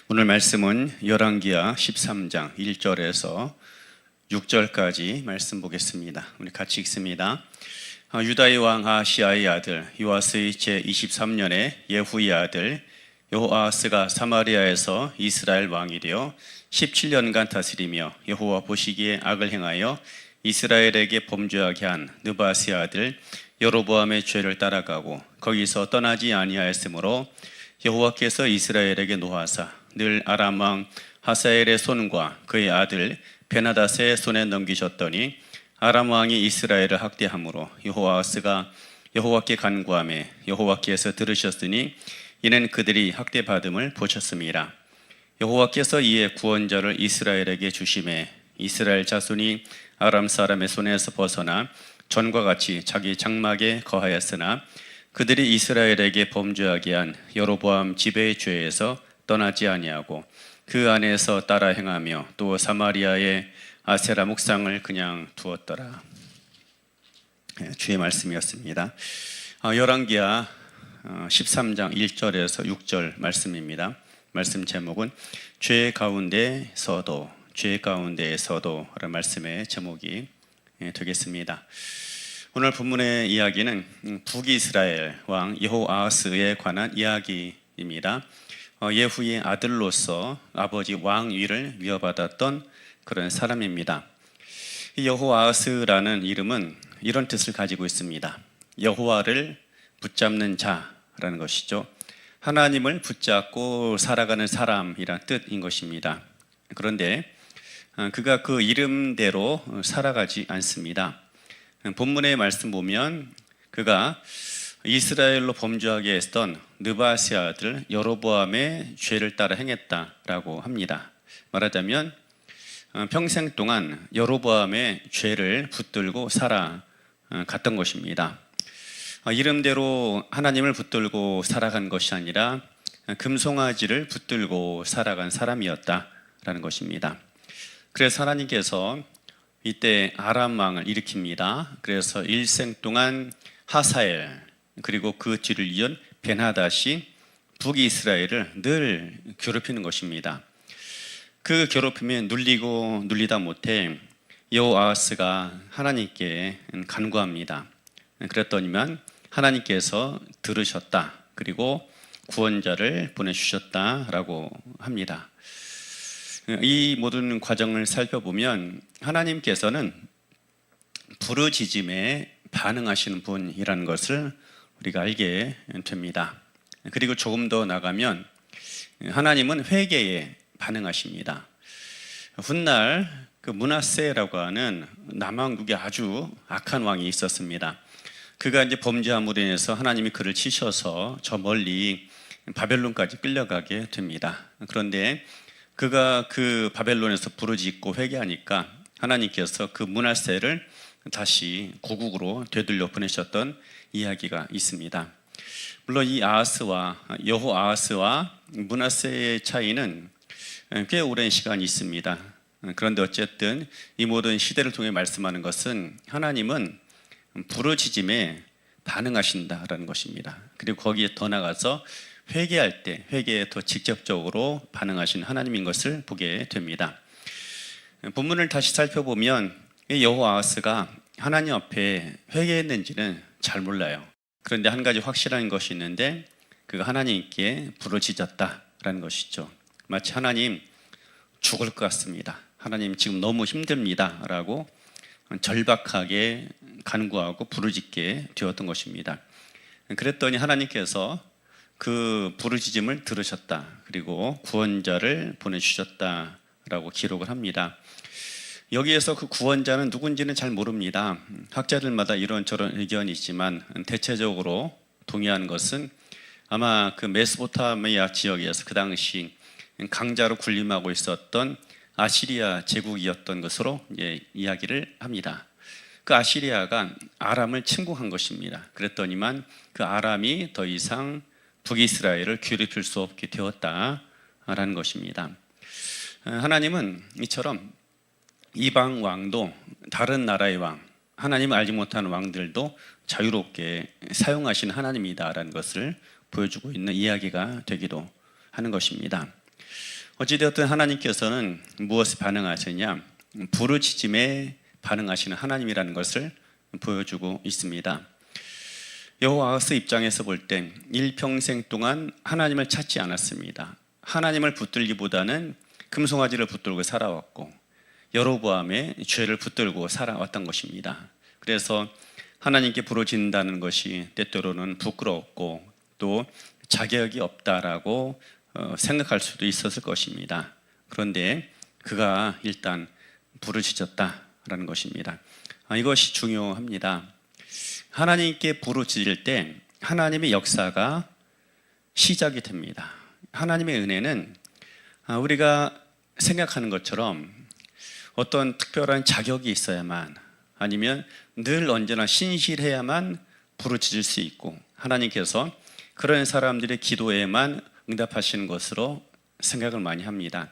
오늘 말씀은 열왕기하 13장 1절에서 6절까지 말씀 보겠습니다. 우리 같이 읽습니다. 유다의 왕 아하시아의 아들 요아스의 제23년에 예후의 아들 여호아하스가 사마리아에서 이스라엘 왕이 되어 17년간 다스리며 여호와 보시기에 악을 행하여 이스라엘에게 범죄하게 한 느바스의 아들 여로보암의 죄를 따라가고 거기서 떠나지 아니하였으므로 여호와께서 이스라엘에게 노하사 늘 아람 왕 하사엘의 손과 그의 아들 베나닷의 손에 넘기셨더니 아람 왕이 이스라엘을 학대함으로 여호아하스가 여호와께 간구하매 여호와께서 들으셨으니 이는 그들이 학대받음을 보셨음이라. 여호와께서 이에 구원자를 이스라엘에게 주심에 이스라엘 자손이 아람 사람의 손에서 벗어나 전과 같이 자기 장막에 거하였으나 그들이 이스라엘에게 범죄하게 한 여로보암 지배의 죄에서 떠나지 아니하고 그 안에서 따라 행하며 또 사마리아의 아세라 목상을 그냥 두었더라. 주의 말씀이었습니다. 열왕기하 13장 1절에서 6절 말씀입니다. 말씀 제목은 죄 가운데서도 라는 말씀의 제목이 되겠습니다. 오늘 본문의 이야기는 북이스라엘 왕 여호아하스에 관한 이야기입니다. 예후의 아들로서 아버지 왕위를 위협받았던 그런 사람입니다. 여호아하스라는 이름은 이런 뜻을 가지고 있습니다. 여호와를 붙잡는 자라는 것이죠. 하나님을 붙잡고 살아가는 사람이란 뜻인 것입니다. 그런데 그가 그 이름대로 살아가지 않습니다. 본문의 말씀 보면 그가 이스라엘로 범죄하게 했던 느바스의 아들 여로보암의 죄를 따라 행했다라고 합니다. 말하자면 평생 동안 여로보암의 죄를 붙들고 살아갔던 것입니다. 이름대로 하나님을 붙들고 살아간 것이 아니라 금송아지를 붙들고 살아간 사람이었다라는 것입니다. 그래서 하나님께서 이때 아람 왕을 일으킵니다. 그래서 일생 동안 하사엘 그리고 그 뒤를 이은 베나닷이 북이스라엘을 늘 괴롭히는 것입니다. 그 괴롭힘에 눌리다 못해 여호아하스가 하나님께 간구합니다. 그랬더니만 하나님께서 들으셨다. 그리고 구원자를 보내주셨다라고 합니다. 이 모든 과정을 살펴보면 하나님께서는 부르짖음에 반응하시는 분이라는 것을 우리가 알게 됩니다. 그리고 조금 더 나가면 하나님은 회개에 반응하십니다. 훗날 그 므낫세라고 하는 남왕국에 아주 악한 왕이 있었습니다. 그가 이제 범죄함으로 인해서 하나님이 그를 치셔서 저 멀리 바벨론까지 끌려가게 됩니다. 그런데 그가 그 바벨론에서 부르짖고 회개하니까 하나님께서 그 므낫세를 다시 고국으로 되돌려 보내셨던 이야기가 있습니다. 물론 이 여호아하스와 므낫세의 차이는 꽤 오랜 시간이 있습니다. 그런데 어쨌든 이 모든 시대를 통해 말씀하는 것은 하나님은 부르짖음에 반응하신다라는 것입니다. 그리고 거기에 더 나가서 회개할 때 회개에 더 직접적으로 반응하신 하나님인 것을 보게 됩니다. 본문을 다시 살펴보면 여호아하스가 하나님 앞에 회개했는지는 잘 몰라요. 그런데 한 가지 확실한 것이 있는데 그가 하나님께 부르짖었다라는 것이죠. 마치 하나님 죽을 것 같습니다. 하나님 지금 너무 힘듭니다 라고 절박하게 간구하고 부르짖게 되었던 것입니다. 그랬더니 하나님께서 그 부르짖음을 들으셨다. 그리고 구원자를 보내주셨다라고 기록을 합니다. 여기에서 그 구원자는 누군지는 잘 모릅니다. 학자들마다 이런저런 의견이 있지만 대체적으로 동의하는 것은 아마 그 메소포타미아 지역에서 그 당시 강자로 군림하고 있었던 아시리아 제국이었던 것으로 이야기를 합니다. 그 아시리아가 아람을 침공한 것입니다. 그랬더니만 그 아람이 더 이상 북이스라엘을 괴롭힐 수 없게 되었다라는 것입니다. 하나님은 이처럼 이방 왕도 다른 나라의 왕, 하나님을 알지 못하는 왕들도 자유롭게 사용하시는 하나님이다라는 것을 보여주고 있는 이야기가 되기도 하는 것입니다. 어찌되었든 하나님께서는 무엇에 반응하시냐? 부르짖음에 반응하시는 하나님이라는 것을 보여주고 있습니다. 여호와스 입장에서 볼 땐 일평생 동안 하나님을 찾지 않았습니다. 하나님을 붙들기보다는 금송아지를 붙들고 살아왔고 여로보암의 죄를 붙들고 살아왔던 것입니다. 그래서 하나님께 부르짖는다는 것이 때때로는 부끄럽고 또 자격이 없다라고 생각할 수도 있었을 것입니다. 그런데 그가 일단 부르짖었다라는 것입니다. 이것이 중요합니다. 하나님께 부르짖을 때 하나님의 역사가 시작이 됩니다. 하나님의 은혜는 우리가 생각하는 것처럼 어떤 특별한 자격이 있어야만, 아니면 늘 언제나 신실해야만 부르짖을 수 있고 하나님께서 그런 사람들의 기도에만 응답하시는 것으로 생각을 많이 합니다.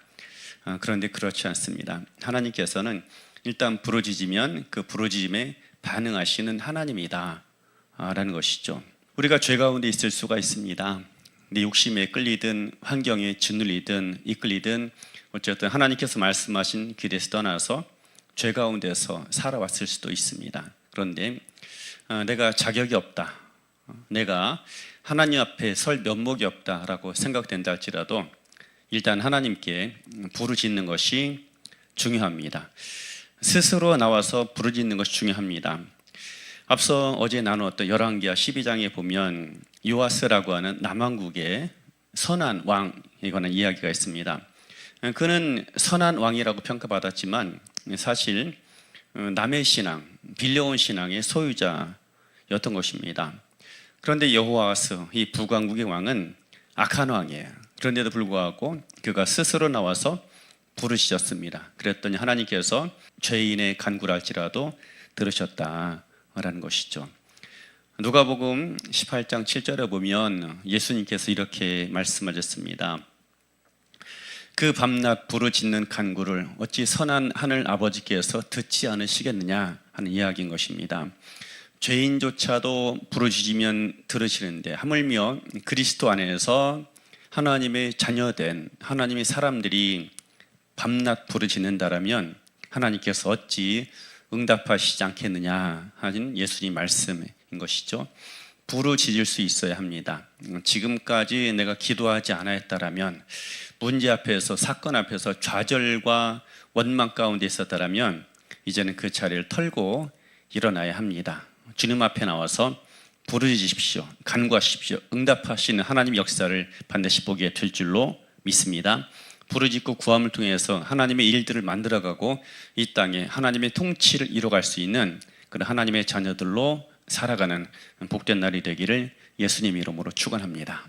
그런데 그렇지 않습니다. 하나님께서는 일단 부르짖으면 그 부르짖음에 반응하시는 하나님이다 라는 것이죠. 우리가 죄 가운데 있을 수가 있습니다. 내 욕심에 끌리든 환경에 짓눌리든 이끌리든 어쨌든 하나님께서 말씀하신 길에서 떠나서 죄 가운데서 살아왔을 수도 있습니다. 그런데 내가 자격이 없다, 내가 하나님 앞에 설 면목이 없다라고 생각된다 할지라도 일단 하나님께 부르짖는 것이 중요합니다. 스스로 나와서 부르짖는 것이 중요합니다. 앞서 어제 나누었던 열왕기하 12장에 보면 요아스라고 하는 남왕국의 선한 왕에 관한 이야기가 있습니다. 그는 선한 왕이라고 평가받았지만 사실 남의 신앙, 빌려온 신앙의 소유자였던 것입니다. 그런데 여호아스, 이 북왕국의 왕은 악한 왕이에요. 그런데도 불구하고 그가 스스로 나와서 부르짖었습니다. 그랬더니 하나님께서 죄인의 간구를 할지라도 들으셨다라는 것이죠. 누가복음 18장 7절에 보면 예수님께서 이렇게 말씀하셨습니다. 그 밤낮 부르짖는 간구를 어찌 선한 하늘 아버지께서 듣지 않으시겠느냐 하는 이야기인 것입니다. 죄인조차도 부르짖으면 들으시는데 하물며 그리스도 안에서 하나님의 자녀된 하나님의 사람들이 밤낮 부르짖는다라면 하나님께서 어찌 응답하시지 않겠느냐 하는 예수님 말씀인 것이죠. 부르짖을 수 있어야 합니다. 지금까지 내가 기도하지 않았다라면, 문제 앞에서, 사건 앞에서 좌절과 원망 가운데 있었다라면 이제는 그 자리를 털고 일어나야 합니다. 주님 앞에 나와서 부르짖으십시오. 간구하십시오. 응답하시는 하나님 역사를 반드시 보게 될 줄로 믿습니다. 부르짖고 구함을 통해서 하나님의 일들을 만들어가고 이 땅에 하나님의 통치를 이뤄갈 수 있는 그런 하나님의 자녀들로 살아가는 복된 날이 되기를 예수님 이름으로 축원합니다.